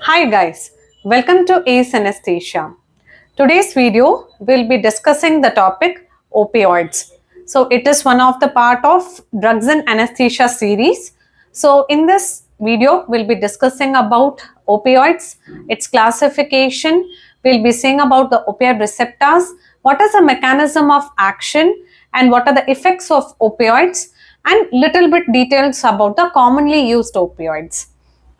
Hi guys, welcome to ACE Anesthesia. Today's video will be discussing the topic opioids. So it is one of the part of drugs and anesthesia series. So in this video we'll be discussing about opioids, its classification, we'll be seeing about the opioid receptors, what is the mechanism of action and what are the effects of opioids and little bit details about the commonly used opioids,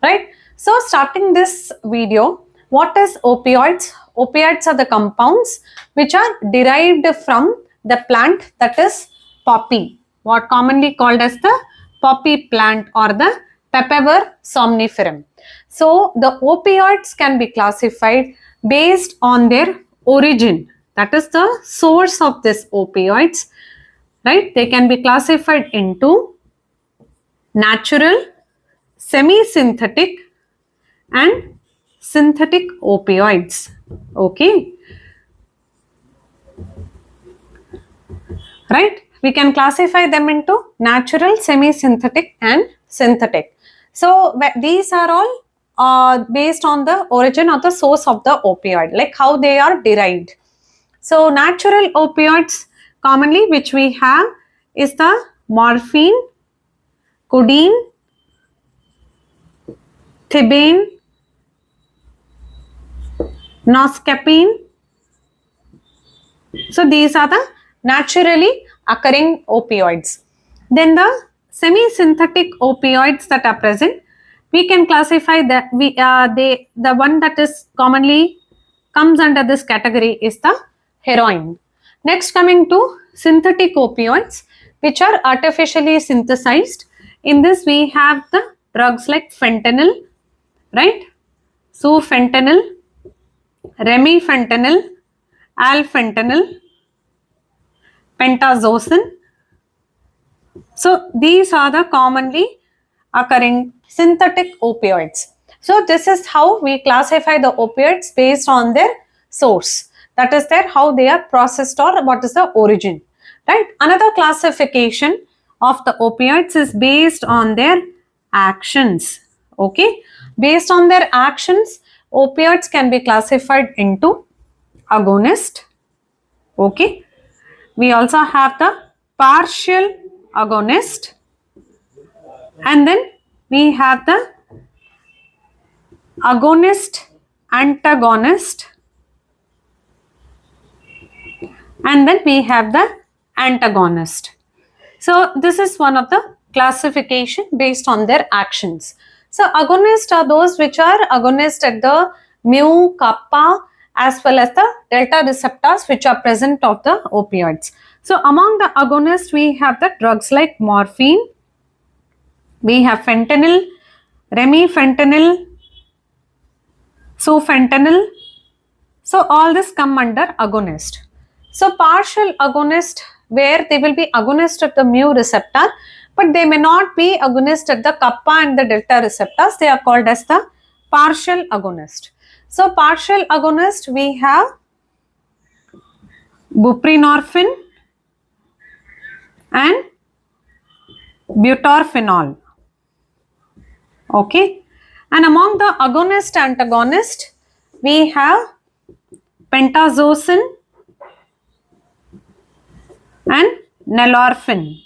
right? So starting this video, what is opioids? Opioids are the compounds which are derived from the plant, that is poppy, what commonly called as the poppy plant or the Papaver somniferum. So the opioids can be classified based on their origin, that is the source of this opioids, right? They can be classified into natural, semi-synthetic and synthetic opioids. Okay, right? We can classify them into natural, semi-synthetic and synthetic. So these are all based on the origin or the source of the opioid, like how they are derived. So natural opioids commonly which we have is the morphine, codeine, Pethidine, noscapine. So these are the naturally occurring opioids. Then the semi-synthetic opioids that are present, we can classify that the one that is commonly comes under this category is the heroin. Next, coming to synthetic opioids which are artificially synthesized. In this we have the drugs like fentanyl, right? So fentanyl, Remifentanil, Fentanyl, pentazocine. So these are the commonly occurring synthetic opioids. So this is how we classify the opioids based on their source. That is how they are processed or what is the origin, right? Another classification of the opioids is based on their actions. Okay, based on their actions, opioids can be classified into agonist. Okay, we also have the partial agonist, and then we have the agonist, antagonist, and then we have the antagonist. So this is one of the classification based on their actions. So agonists are those which are agonist at the mu, kappa as well as the delta receptors which are present of the opioids. So among the agonists we have the drugs like morphine, we have fentanyl, remifentanil, fentanyl. So all this come under agonist. So partial agonist where they will be agonist at the mu receptor, but they may not be agonist at the kappa and the delta receptors. They are called as the partial agonist. So partial agonist we have buprenorphine and butorphanol. Okay, and among the agonist antagonist we have pentazocine and nalorphine.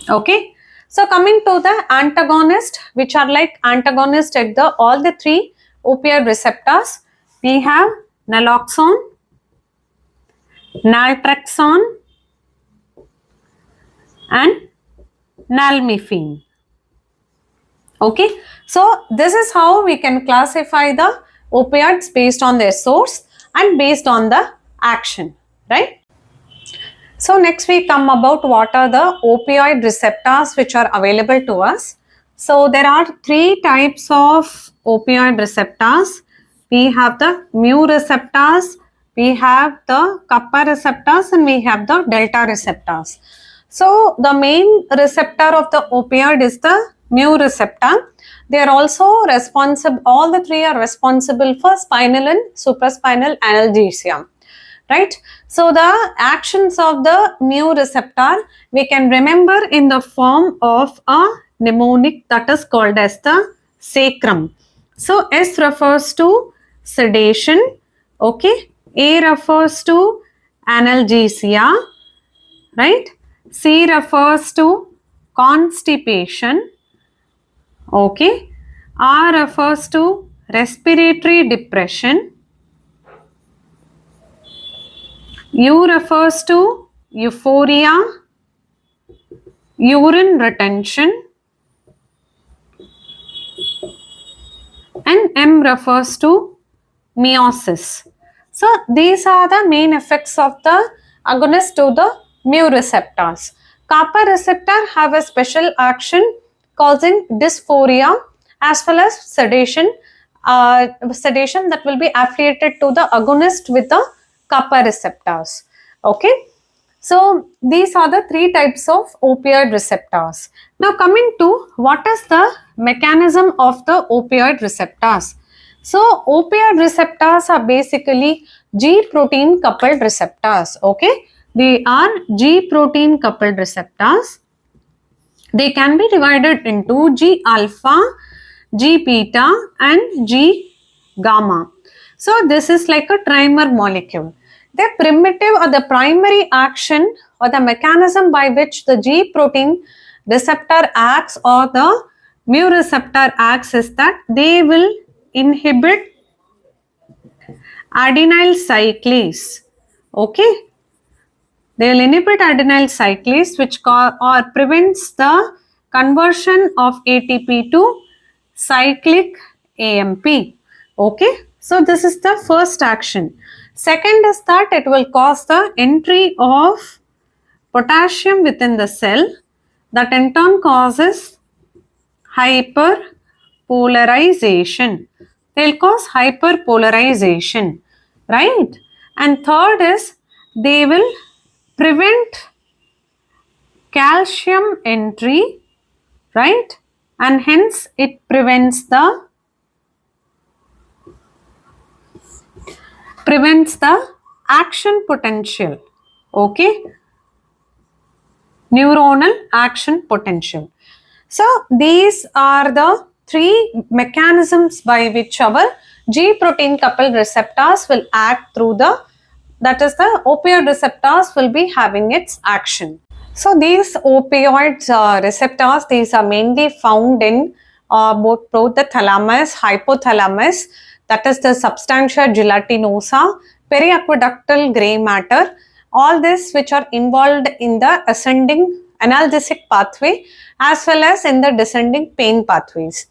Okay, so coming to the antagonist which are like antagonist at the all the three opioid receptors, we have naloxone, naltrexone and nalmefene. Okay, so this is how we can classify the opioids based on their source and based on the action, right? So next we come about what are the opioid receptors which are available to us. So there are three types of opioid receptors. We have the mu receptors, we have the kappa receptors and we have the delta receptors. So the main receptor of the opioid is the mu receptor. They are also responsible, all the three are responsible for spinal and supraspinal analgesia. Right? So the actions of the mu receptor we can remember in the form of a mnemonic that is called as the sacrum. So S refers to sedation, okay. A refers to analgesia, right. C refers to constipation, okay. R refers to respiratory depression. U refers to euphoria, urine retention, and M refers to meiosis. So these are the main effects of the agonist to the mu receptors. Kappa receptor have a special action causing dysphoria as well as sedation. Sedation that will be affiliated to the agonist with the kappa receptors. Okay. So these are the three types of opioid receptors. Now coming to what is the mechanism of the opioid receptors. So opioid receptors are basically G protein coupled receptors. Okay, they are G protein coupled receptors. They can be divided into G alpha, G beta and G gamma. So this is like a trimer molecule. The primitive or the primary action or the mechanism by which the G protein receptor acts or the mu receptor acts is that they will inhibit adenyl cyclase. Okay, they will inhibit adenyl cyclase which or prevents the conversion of ATP to cyclic AMP. Okay, so this is the first action. Second is that it will cause the entry of potassium within the cell, that in turn causes hyperpolarization. They will cause hyperpolarization, right? And third is they will prevent calcium entry, right? And hence it prevents the action potential, okay, neuronal action potential. So these are the three mechanisms by which our G protein coupled receptors will act through the, that is the opioid receptors will be having its action. So these opioid receptors, these are mainly found in both the thalamus, hypothalamus, that is the substantia gelatinosa, periaqueductal gray matter, all this which are involved in the ascending analgesic pathway as well as in the descending pain pathways.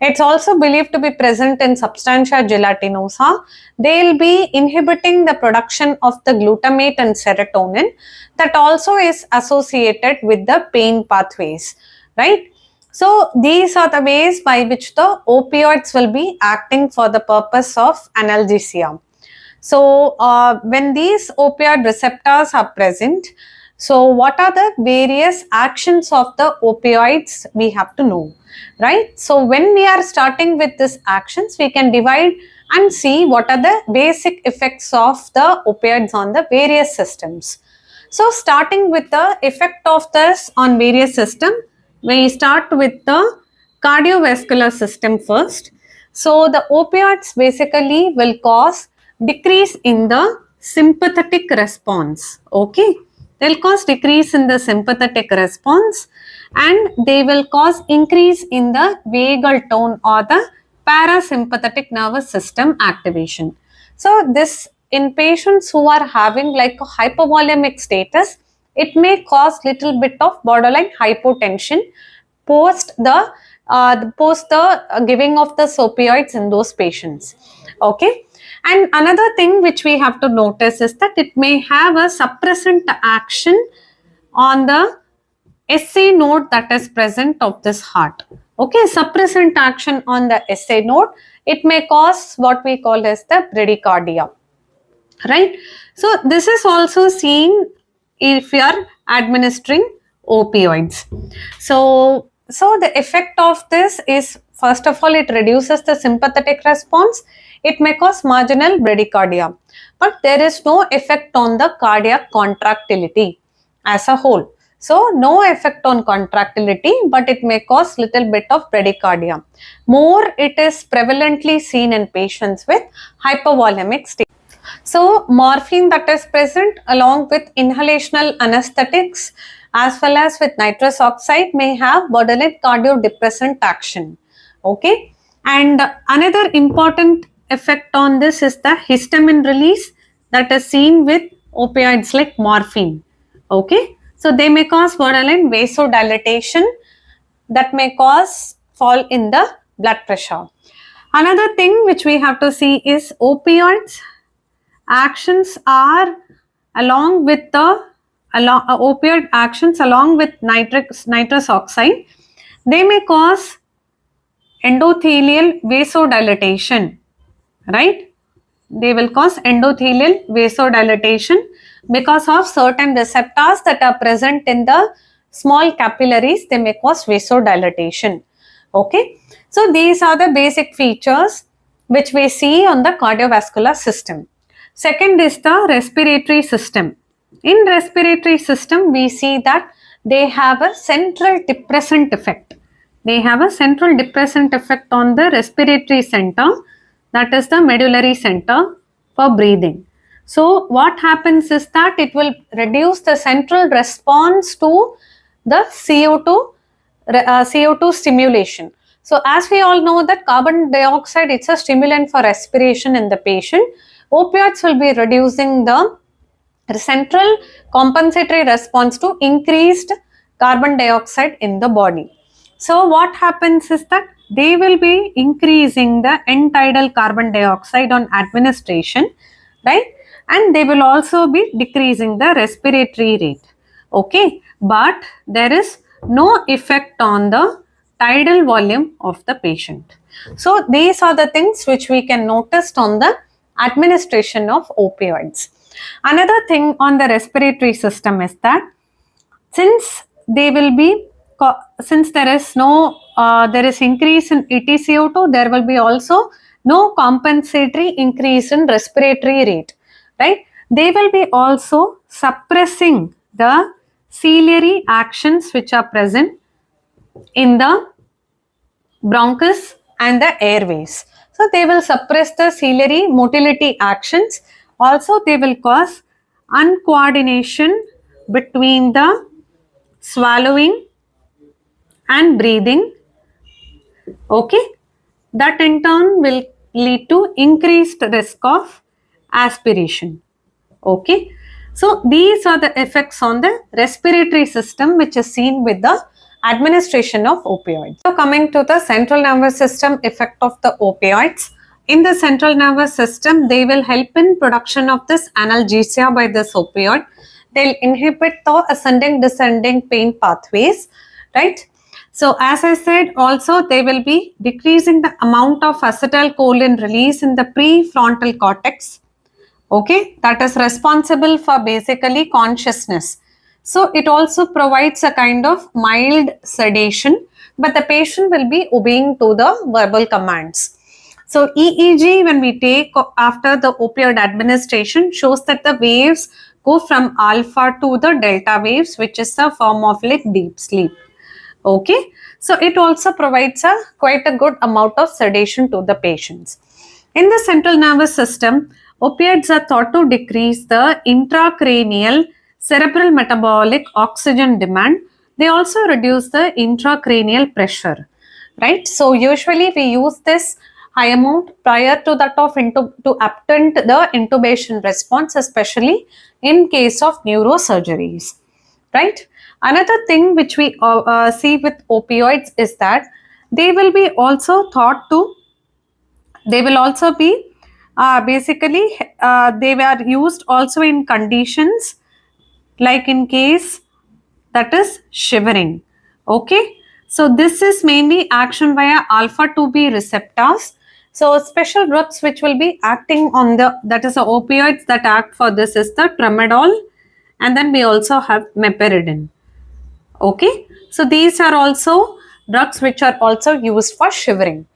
It's also believed to be present in substantia gelatinosa. They'll be inhibiting the production of the glutamate and serotonin that also is associated with the pain pathways, right? So these are the ways by which the opioids will be acting for the purpose of analgesia. So when these opioid receptors are present, so what are the various actions of the opioids we have to know, right? So when we are starting with these actions, we can divide and see what are the basic effects of the opioids on the various systems. So starting with the effect of this on various system, we start with the cardiovascular system first. So the opioids basically will cause decrease in the sympathetic response, okay. They'll cause decrease in the sympathetic response and they will cause increase in the vagal tone or the parasympathetic nervous system activation. So this in patients who are having like a hypovolemic status, it may cause little bit of borderline hypotension post the giving of the opioids in those patients, okay. And another thing which we have to notice is that it may have a suppressant action on the SA node that is present of this heart. Okay, suppressant action on the SA node, it may cause what we call as the bradycardia, right? So this is also seen if you are administering opioids. So the effect of this is, first of all, it reduces the sympathetic response. It may cause marginal bradycardia, but there is no effect on the cardiac contractility as a whole. So no effect on contractility, but it may cause little bit of bradycardia. More it is prevalently seen in patients with hypovolemic state. So morphine that is present along with inhalational anesthetics as well as with nitrous oxide may have borderline cardiodepressant action. Okay. And another important effect on this is the histamine release that is seen with opioids like morphine. Okay. So they may cause borderline vasodilatation that may cause fall in the blood pressure. Another thing which we have to see is opioids actions are along with the opioid actions along with nitrous oxide, they may cause endothelial vasodilatation, right? They will cause endothelial vasodilatation because of certain receptors that are present in the small capillaries. They may cause vasodilatation. Okay, so these are the basic features which we see on the cardiovascular system. Second is the respiratory system. In respiratory system, we see that they have a central depressant effect. They have a central depressant effect on the respiratory center, that is the medullary center for breathing. So what happens is that it will reduce the central response to the CO2 stimulation. So as we all know that carbon dioxide, it's a stimulant for respiration in the patient. Opioids will be reducing the central compensatory response to increased carbon dioxide in the body. So what happens is that they will be increasing the end tidal carbon dioxide on administration, right? And they will also be decreasing the respiratory rate. Okay, but there is no effect on the tidal volume of the patient. So these are the things which we can notice on the administration of opioids. Another thing on the respiratory system is that since they will be since there is no there is increase in EtCO2, there will be also no compensatory increase in respiratory rate, right? They will be also suppressing the ciliary actions which are present in the bronchus and the airways. So they will suppress the ciliary motility actions. Also they will cause uncoordination between the swallowing and breathing. Okay, that in turn will lead to increased risk of aspiration. Okay, so these are the effects on the respiratory system which is seen with the administration of opioids. So coming to the central nervous system effect of the opioids. In the central nervous system, they will help in production of this analgesia by this opioid. They'll inhibit the ascending descending pain pathways, right? So as I said, also they will be decreasing the amount of acetylcholine release in the prefrontal cortex. Okay, that is responsible for basically consciousness. So it also provides a kind of mild sedation, but the patient will be obeying to the verbal commands. So EEG when we take after the opioid administration shows that the waves go from alpha to the delta waves, which is a form of like deep sleep. Okay, so it also provides a quite a good amount of sedation to the patients. In the central nervous system, opioids are thought to decrease the intracranial cerebral metabolic oxygen demand. They also reduce the intracranial pressure, right? So usually we use this high amount prior to that of to attend the intubation response, especially in case of neurosurgeries, right? Another thing which we see with opioids is that they will be also thought to, they will also be basically they were used also in conditions like in case that is shivering. Okay, so this is mainly action via alpha 2b receptors. So special drugs which will be acting on the, that is the opioids that act for this is the tramadol, and then we also have meperidine. Okay, so these are also drugs which are also used for shivering.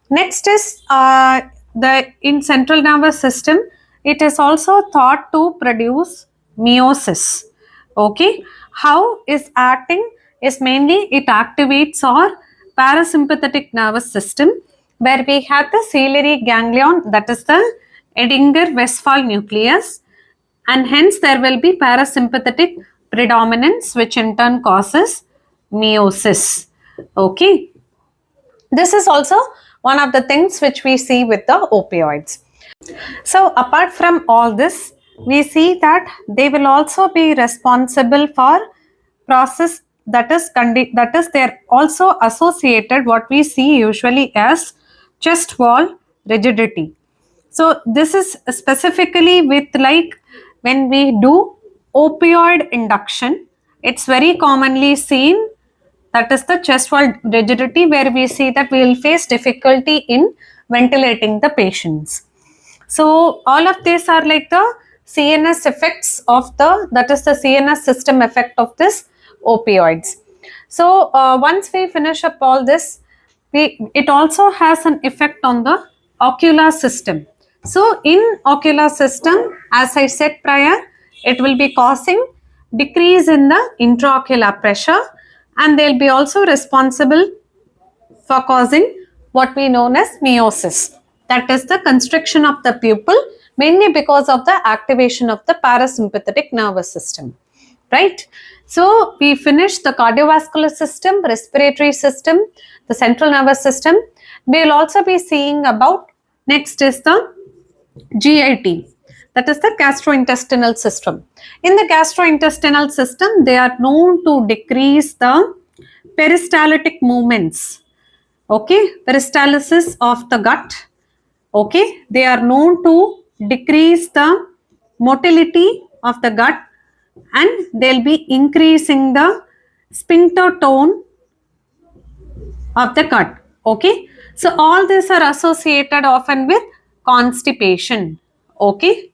Next is the in central nervous system, it is also thought to produce meiosis. Okay, how is acting is mainly it activates our parasympathetic nervous system, where we have the ciliary ganglion, that is the Edinger-Westphal nucleus, and hence there will be parasympathetic predominance, which in turn causes meiosis. Okay, this is also one of the things which we see with the opioids. So apart from all this, we see that they will also be responsible for process that is they're also associated what we see usually as chest wall rigidity. So this is specifically with, like, when we do opioid induction, it's very commonly seen, that is the chest wall rigidity, where we see that we will face difficulty in ventilating the patients. So all of these are like the CNS effects of that is the CNS system effect of this opioids. So once we finish up all this, it also has an effect on the ocular system. So in ocular system, as I said prior, it will be causing decrease in the intraocular pressure, and they'll be also responsible for causing what we known as meiosis, that is the constriction of the pupil, mainly because of the activation of the parasympathetic nervous system, right? So we finished the cardiovascular system, respiratory system, the central nervous system. We will also be seeing about, next is the GIT, that is the gastrointestinal system. In the gastrointestinal system, they are known to decrease the peristaltic movements. Okay, peristalsis of the gut. Okay, they are known to decrease the motility of the gut, and they'll be increasing the sphincter tone of the gut. Okay, so all these are associated often with constipation. Okay,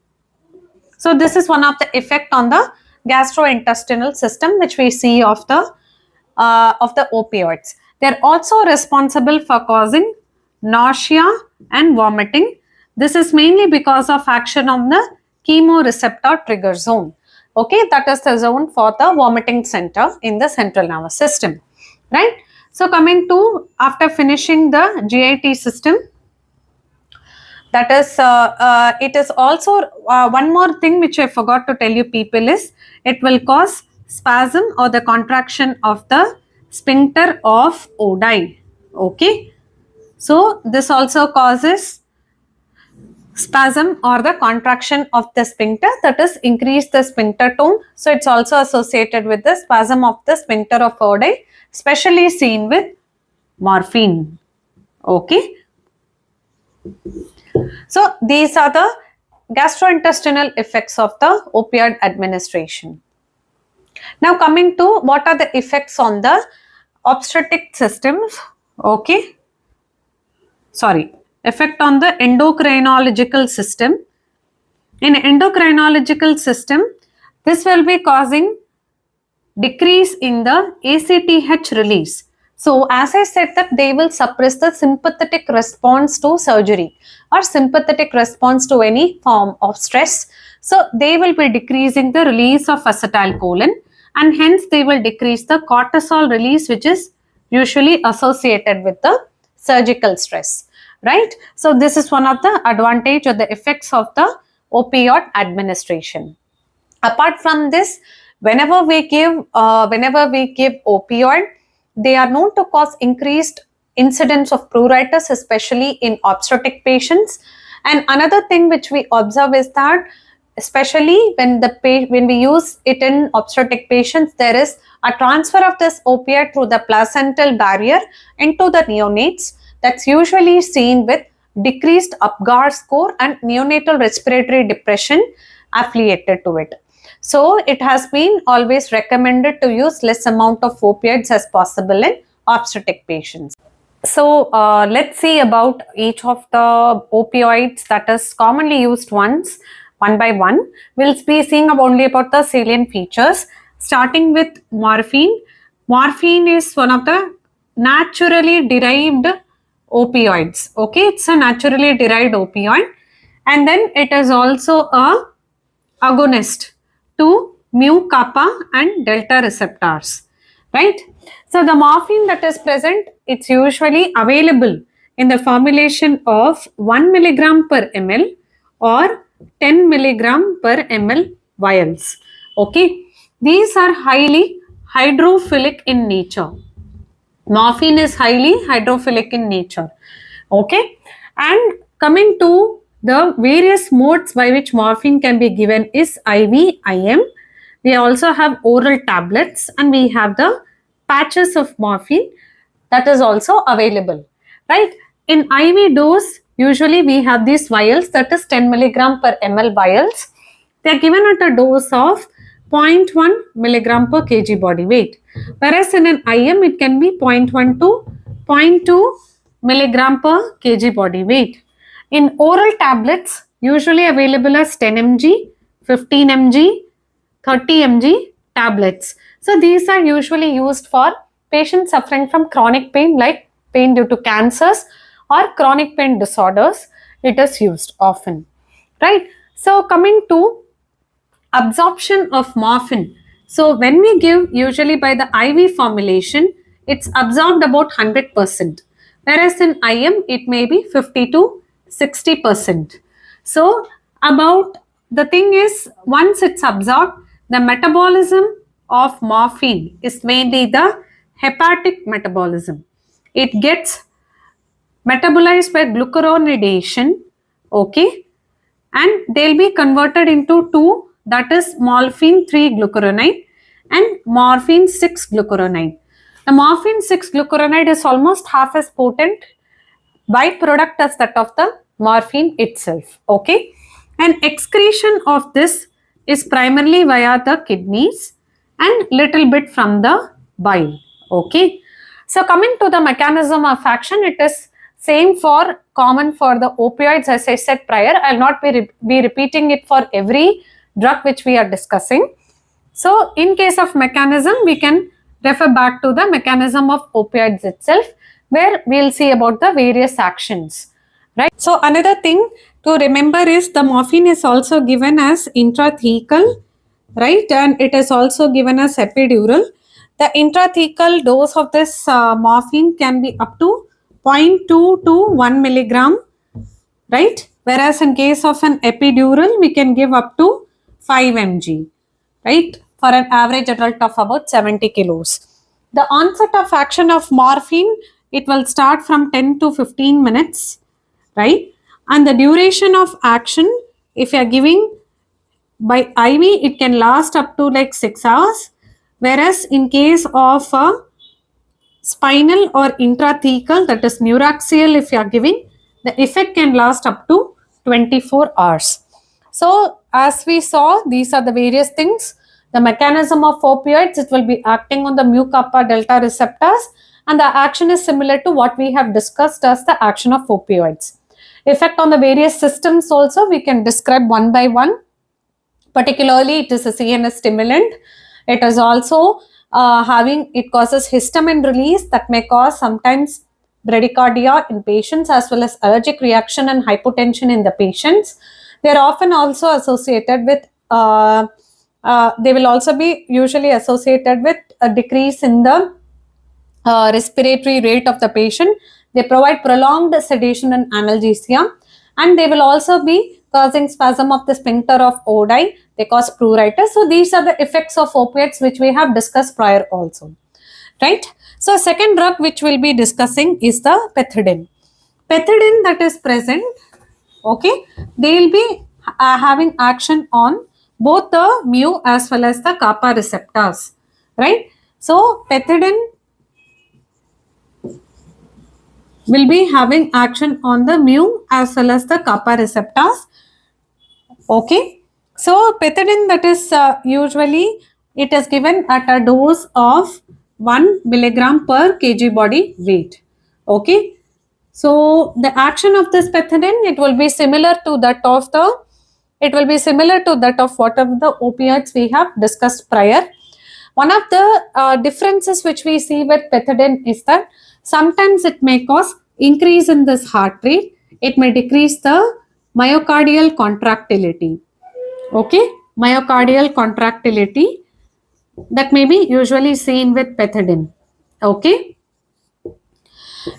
so this is one of the effect on the gastrointestinal system which we see of the opioids. They are also responsible for causing nausea and vomiting. This is mainly because of action on the chemoreceptor trigger zone. Okay, that is the zone for the vomiting center in the central nervous system, right? So coming to, after finishing the GIT system, that is it is also one more thing which I forgot to tell you people is, it will cause spasm or the contraction of the sphincter of Oddi. Okay, so this also causes spasm or the contraction of the sphincter, that is increase the sphincter tone. So it's also associated with the spasm of the sphincter of Oddi, especially seen with morphine. Okay, so these are the gastrointestinal effects of the opioid administration. Now coming to what are the effects on the obstetric systems. Okay, sorry, effect on the endocrinological system. In endocrinological system, this will be causing decrease in the ACTH release. So as I said that they will suppress the sympathetic response to surgery or sympathetic response to any form of stress. So they will be decreasing the release of acetylcholine, and hence they will decrease the cortisol release, which is usually associated with the surgical stress, right? So this is one of the advantage or the effects of the opioid administration. Apart from this, whenever we give opioid, they are known to cause increased incidence of pruritus, especially in obstetric patients. And another thing which we observe is that, especially when we use it in obstetric patients, there is a transfer of this opioid through the placental barrier into the neonates. That's usually seen with decreased Apgar score and neonatal respiratory depression affiliated to it. So it has been always recommended to use less amount of opioids as possible in obstetric patients. So let's see about each of the opioids that is commonly used one by one. We'll be seeing only about the salient features, starting with morphine. Morphine is one of the naturally derived opioids. Okay, it's a naturally derived opioid, and then it is also a agonist to mu kappa and delta receptors, right? So the morphine that is present, it's usually available in the formulation of 1 milligram per ml or 10 milligram per ml vials. Okay, these are highly hydrophilic in nature. Morphine is highly hydrophilic in nature. Okay, and coming to the various modes by which morphine can be given is IV, IM. We also have oral tablets and we have the patches of morphine that is also available, right? In IV dose, usually we have these vials, that is 10 milligram per ml vials. They are given at a dose of 0.1 milligram per kg body weight. Whereas in an IM, it can be 0.1 to 0.2 milligram per kg body weight. In oral tablets, usually available as 10 mg, 15 mg, 30 mg tablets. So these are usually used for patients suffering from chronic pain like pain due to cancers or chronic pain disorders. It is used often, right? So coming to absorption of morphine. So when we give usually by the IV formulation, it's absorbed about 100%. Whereas in IM, it may be 50 to 60%. So about the thing is, once it's absorbed, the metabolism of morphine is mainly the hepatic metabolism. It gets metabolized by glucuronidation, okay, and they'll be converted into two, that is morphine 3 glucuronide and morphine 6 glucuronide. The morphine 6 glucuronide is almost half as potent byproduct as that of the morphine itself, okay, and excretion of this is primarily via the kidneys and little bit from the bile, okay. So coming to the mechanism of action, it is same for common for the opioids, as I said prior. I'll not be repeating it for every drug which we are discussing. So in case of mechanism, we can refer back to the mechanism of opioids itself, where we'll see about the various actions, right? So another thing to remember is the morphine is also given as intrathecal, right? And it is also given as epidural. The intrathecal dose of this morphine can be up to 0.2 to 1 milligram, right? Whereas in case of an epidural, we can give up to 5 mg, right? For an average adult of about 70 kilos. The onset of action of morphine, it will start from 10 to 15 minutes, right? And the duration of action, if you are giving by IV, it can last up to like 6 hours. Whereas in case of spinal or intrathecal, that is Neuroaxial, if you are giving, the effect can last up to 24 hours. So as we saw, these are the various things. The mechanism of opioids, it will be acting on the mu kappa delta receptors, and the action is similar to what we have discussed as the action of opioids. Effect on the various systems also we can describe one by one. Particularly, it is a CNS stimulant. It is also it causes histamine release that may cause sometimes bradycardia in patients, as well as allergic reaction and hypotension in the patients. They are often also associated with, they will also be usually associated with a decrease in the respiratory rate of the patient. They provide prolonged sedation and analgesia, and they will also be causing spasm of the sphincter of Oddi. They cause pruritus. So these are the effects of opiates which we have discussed prior also, right? So second drug which we'll be discussing is the Pethidine. Pethidine that is present, okay, they will be having action on both the mu as well as the kappa receptors, right? So Pethidine will be having action on the mu as well as the kappa receptors, okay. So Pethidine, that is usually it is given at a dose of 1 milligram per kg body weight, okay. So the action of this Pethidine, it will be similar to that of what of the opioids we have discussed prior. One of the differences which we see with Pethidine is that sometimes it may cause increase in this heart rate. It may decrease the myocardial contractility, okay. myocardial contractility that may be usually seen with pethidine. Okay.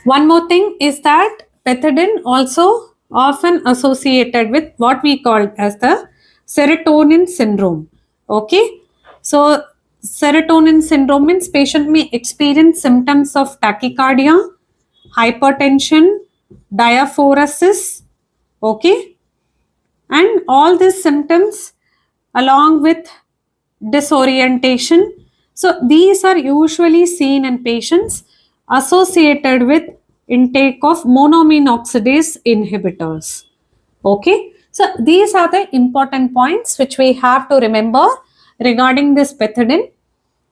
One more thing is that pethidine also often associated with what we call as the serotonin syndrome. Okay. So serotonin syndrome means patient may experience symptoms of tachycardia, hypertension, diaphoresis. Okay. And all these symptoms along with disorientation. So these are usually seen in patients associated with intake of monoamine oxidase inhibitors. Okay, so these are the important points which we have to remember regarding this pethidine.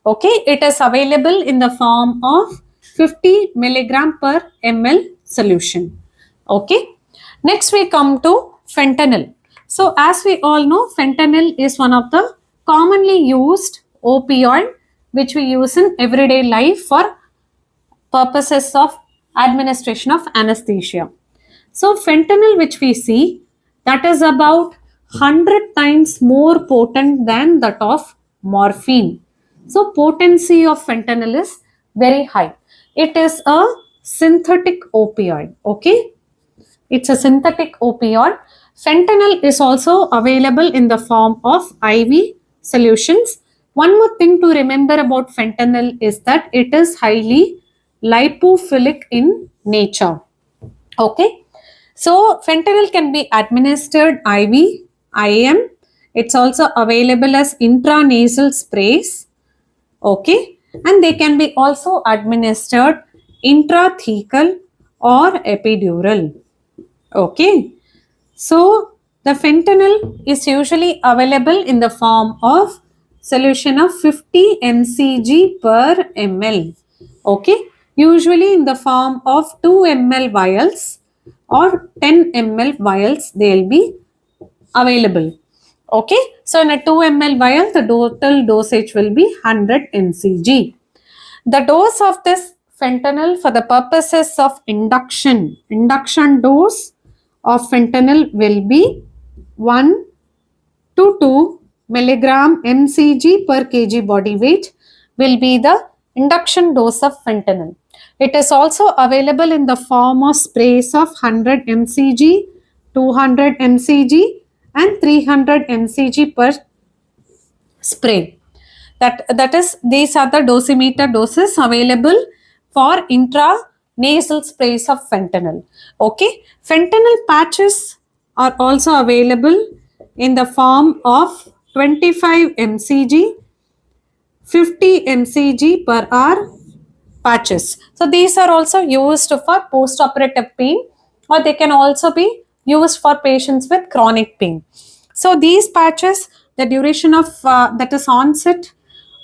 Okay, it is available in the form of 50 milligram per ml solution. Okay, next we come to fentanyl. So as we all know, fentanyl is one of the commonly used opioid which we use in everyday life for purposes of administration of anesthesia. So fentanyl which we see, that is about 100 times more potent than that of morphine. So potency of fentanyl is very high. It is a synthetic opioid. Okay, it's a synthetic opioid. Fentanyl is also available in the form of IV solutions. One more thing to remember about fentanyl is that it is highly lipophilic in nature. Okay, so fentanyl can be administered IV, IM. It's also available as intranasal sprays. Okay, and they can be also administered intrathecal or epidural. Okay, so the fentanyl is usually available in the form of solution of 50 mcg per ml. Okay, usually in the form of 2 ml vials or 10 ml vials they will be available. Okay, so in a 2 ml vial the total dosage will be 100 mcg. The dose of this fentanyl for the purposes of induction dose of fentanyl will be 1 to 2 milligram mcg per kg body weight will be the induction dose of fentanyl. It is also available in the form of sprays of 100 mcg, 200 mcg and 300 mcg per spray. That is, these are the dosimeter doses available for intranasal sprays of fentanyl. Okay, fentanyl patches are also available in the form of 25 mcg, 50 mcg per hour patches. So these are also used for post-operative pain, or they can also be used for patients with chronic pain. So these patches, the duration of that is onset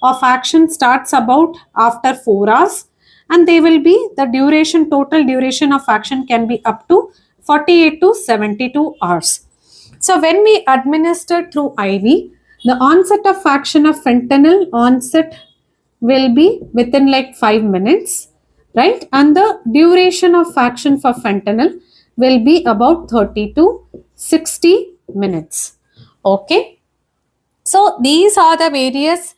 of action starts about after 4 hours, and they will be the duration, total duration of action can be up to 48 to 72 hours. So when we administer through IV, the onset of action of fentanyl onset will be within like 5 minutes, right? And the duration of action for fentanyl will be about 30 to 60 minutes. Okay. So these are the various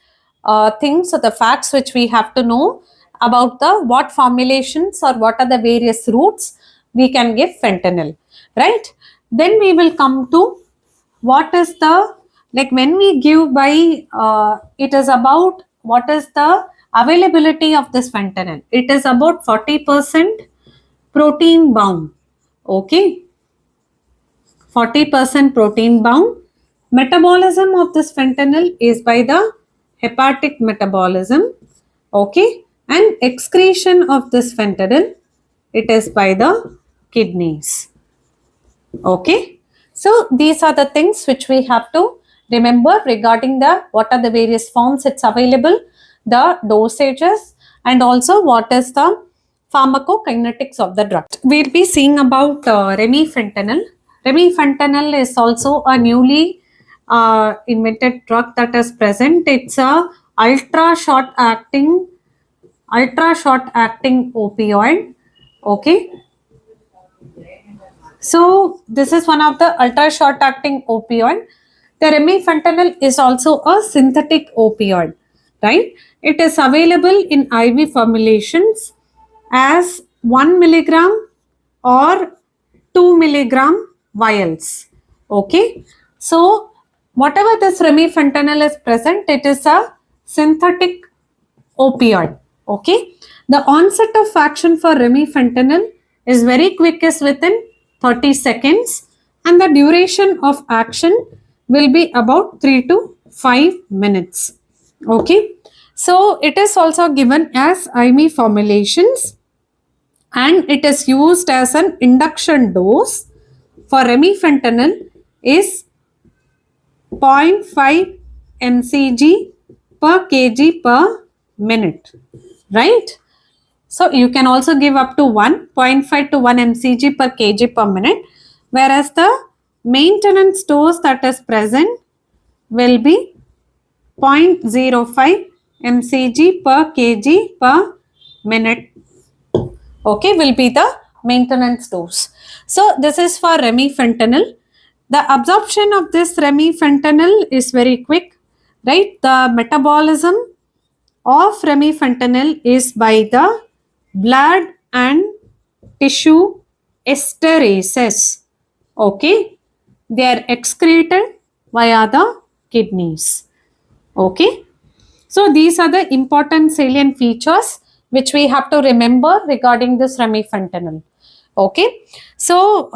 things or the facts which we have to know about the what formulations or what are the various routes we can give fentanyl, right? Then we will come to what is the, like when we give by it is about what is the availability of this fentanyl. It is about 40% protein bound. Okay, 40% protein bound. Metabolism of this fentanyl is by the hepatic metabolism. Okay, and excretion of this fentanyl, it is by the kidneys. Okay, so these are the things which we have to remember regarding the what are the various forms it's available, the dosages, and also what is the pharmacokinetics of the drug. We'll be seeing about remifentanil. Remifentanil is also a newly invented drug that is present. It's a ultra short acting opioid. Okay, so this is one of the ultra short acting opioid. The remifentanil is also a synthetic opioid, right? It is available in IV formulations as 1 milligram or 2 milligram vials. Okay, so whatever this remifentanil is present, it is a synthetic opioid. Okay, the onset of action for remifentanil is very quick, is within 30 seconds, and the duration of action will be about 3 to 5 minutes. Okay, so it is also given as IV formulations, and it is used as an induction dose for remifentanil is 0.5 mcg per kg per minute, right? So you can also give up to 1.5 to 1 mcg per kg per minute, whereas the maintenance dose that is present will be 0.05 mcg per kg per minute. Okay, will be the maintenance dose. So this is for remifentanil. The absorption of this remifentanil is very quick, right? The metabolism of remifentanil is by the blood and tissue esterases. Okay, they are excreted via the kidneys. Okay, so these are the important salient features which we have to remember regarding this remifentanil. Okay, so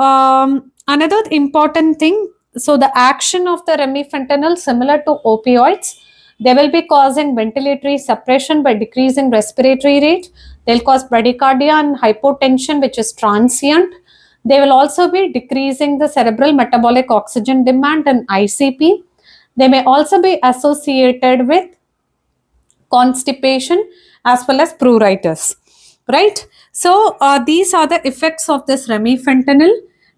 another important thing, so the action of the remifentanil similar to opioids, they will be causing ventilatory suppression by decreasing respiratory rate. They'll cause bradycardia and hypotension, which is transient. They will also be decreasing the cerebral metabolic oxygen demand and ICP. They may also be associated with constipation as well as pruritus, right? So these are the effects of this remifentanil,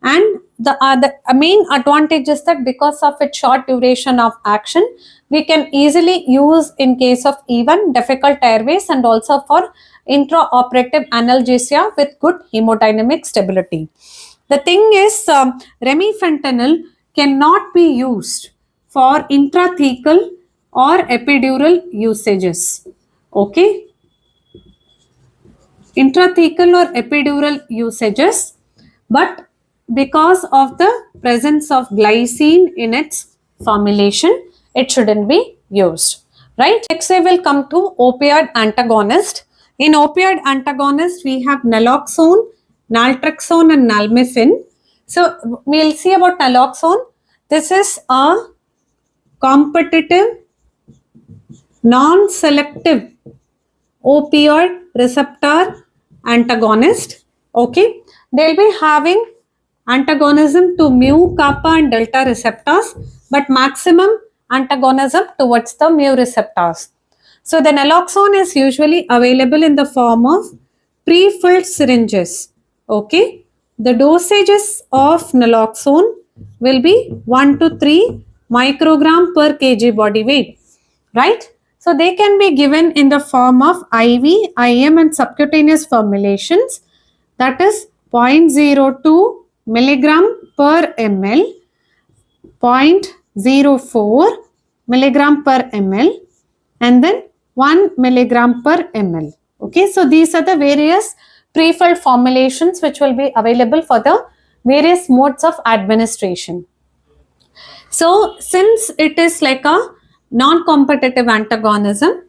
and the main advantage is that because of its short duration of action, we can easily use in case of even difficult airways and also for intraoperative analgesia with good hemodynamic stability. The thing is, remifentanil cannot be used for intrathecal or epidural usages. Okay, intrathecal or epidural usages, but because of the presence of glycine in its formulation, it shouldn't be used, right? Next we will come to opioid antagonist. In opioid antagonist, we have naloxone, naltrexone and nalmefene. So we'll see about naloxone. This is a competitive, non-selective opioid receptor antagonist. Okay, they'll be having antagonism to mu, kappa and delta receptors, but maximum antagonism towards the mu receptors. So the naloxone is usually available in the form of pre-filled syringes. Okay, the dosages of naloxone will be 1 to 3 microgram per kg body weight, right? So they can be given in the form of IV, IM and subcutaneous formulations, that is 0.02 milligram per ml, 0.04 milligram per ml and then 1 milligram per ml. Okay, so these are the various pre-filled formulations which will be available for the various modes of administration. So since it is like a non-competitive antagonism,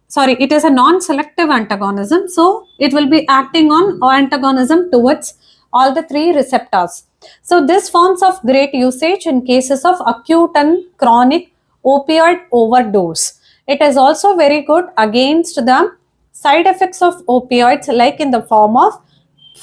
sorry, it is a non-selective antagonism, so it will be acting on antagonism towards all the three receptors. So this forms of great usage in cases of acute and chronic opioid overdose. It is also very good against the side effects of opioids, like in the form of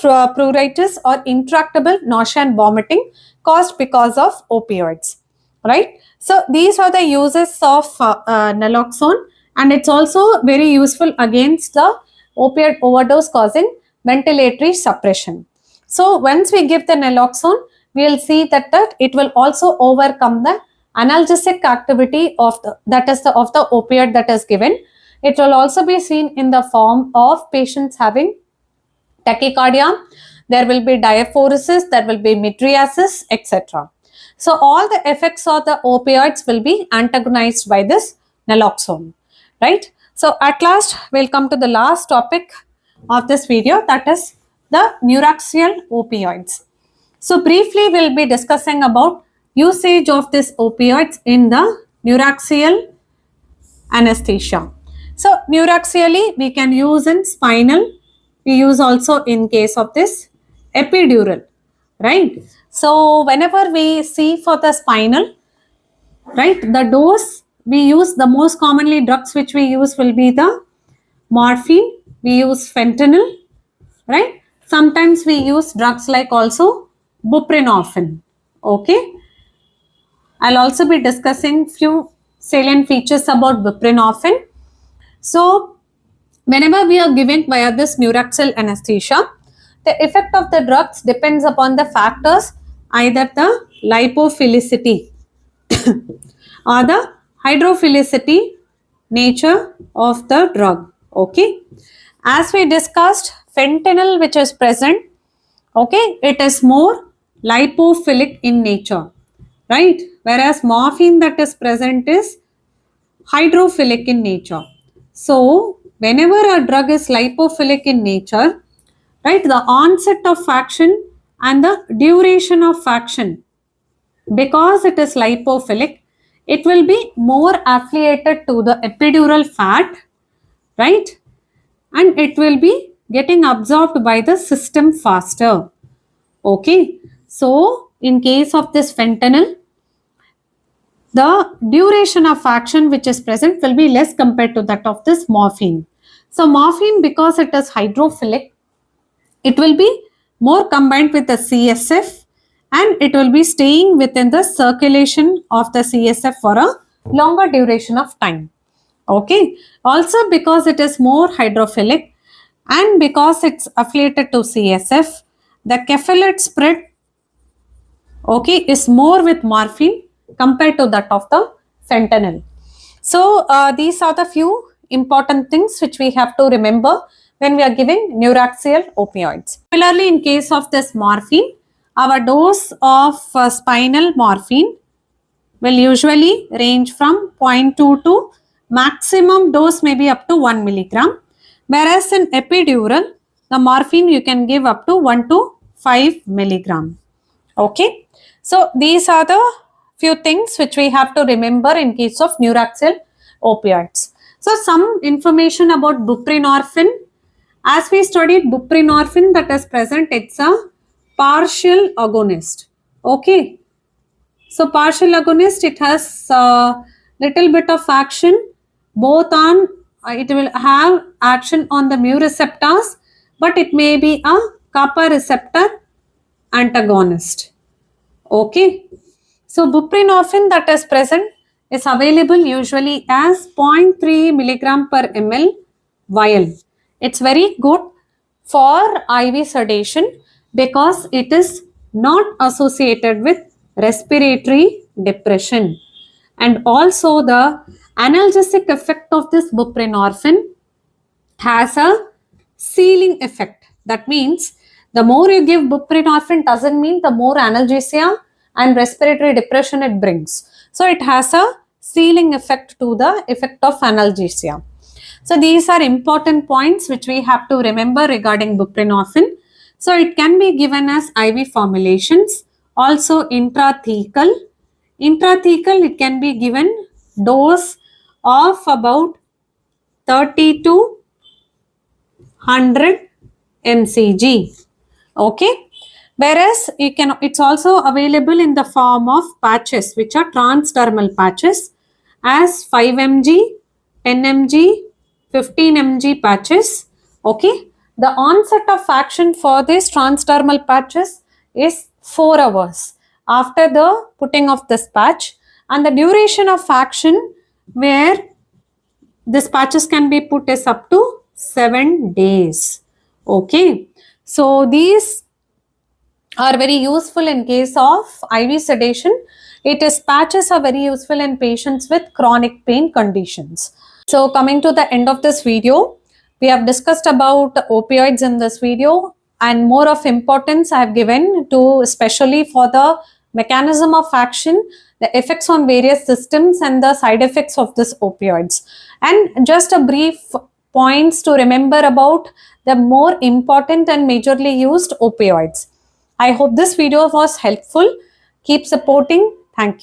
pruritus or intractable nausea and vomiting caused because of opioids, right? So these are the uses of naloxone, and it's also very useful against the opioid overdose causing ventilatory suppression. So once we give the naloxone, we will see that it will also overcome the analgesic activity of the opioid that is given. It will also be seen in the form of patients having tachycardia, there will be diaphoresis, there will be mydriasis, etc. So all the effects of the opioids will be antagonized by this naloxone, right? So at last, we'll come to the last topic of this video, that is the neuraxial opioids. So briefly, we'll be discussing about usage of these opioids in the neuraxial anesthesia. So neuraxially, we can use in spinal, we use also in case of this epidural, right? So whenever we see for the spinal, right, the dose we use, the most commonly drugs which we use will be the morphine, we use fentanyl, right? Sometimes we use drugs like also buprenorphine, okay? I'll also be discussing few salient features about buprenorphine. So whenever we are giving via this neuraxial anesthesia, the effect of the drugs depends upon the factors, either the lipophilicity or the hydrophilicity nature of the drug, okay? As we discussed, fentanyl which is present, okay, it is more lipophilic in nature, right? Whereas morphine that is present is hydrophilic in nature. So whenever a drug is lipophilic in nature, right, the onset of action and the duration of action, because it is lipophilic, it will be more affiliated to the epidural fat, right, and it will be getting absorbed by the system faster, okay? So in case of this fentanyl, the duration of action which is present will be less compared to that of this morphine. So morphine, because it is hydrophilic, it will be more combined with the CSF and it will be staying within the circulation of the CSF for a longer duration of time, okay? Also because it is more hydrophilic and because it's affiliated to CSF, the cephalid spread, okay, is more with morphine compared to that of the fentanyl. So these are the few important things which we have to remember when we are giving neuraxial opioids. Similarly, in case of this morphine, our dose of spinal morphine will usually range from 0.2 to maximum dose may be up to 1 milligram. Whereas in epidural, the morphine you can give up to 1 to 5 milligram. Okay. So these are the few things which we have to remember in case of neuraxial opioids. So some information about buprenorphine. As we studied buprenorphine that is present, it's a partial agonist. Okay. So partial agonist, it has little bit of action both on, it will have action on the mu receptors, but it may be a kappa receptor antagonist. Okay. So buprenorphine that is present is available usually as 0.3 milligram per ml vial. It's very good for IV sedation because it is not associated with respiratory depression. And also the analgesic effect of this buprenorphine has a ceiling effect. That means the more you give buprenorphine doesn't mean the more analgesia and respiratory depression it brings. So it has a ceiling effect to the effect of analgesia. So these are important points which we have to remember regarding buprenorphine. So it can be given as IV formulations, also intrathecal. Intrathecal, it can be given dose of about 30 to 100 mcg. Okay. Whereas it's also available in the form of patches, which are transdermal patches, as 5 mg, 10 mg, 15 mg patches. Okay. The onset of action for these transdermal patches is 4 hours after the putting of this patch, and the duration of action where this patches can be put is up to 7 days. Okay. So these are very useful in case of IV sedation. Patches are very useful in patients with chronic pain conditions. So coming to the end of this video, we have discussed about opioids in this video, and more of importance I have given to especially for the mechanism of action, the effects on various systems, and the side effects of this opioids. And just a brief points to remember about the more important and majorly used opioids. I hope this video was helpful. Keep supporting. Thank you.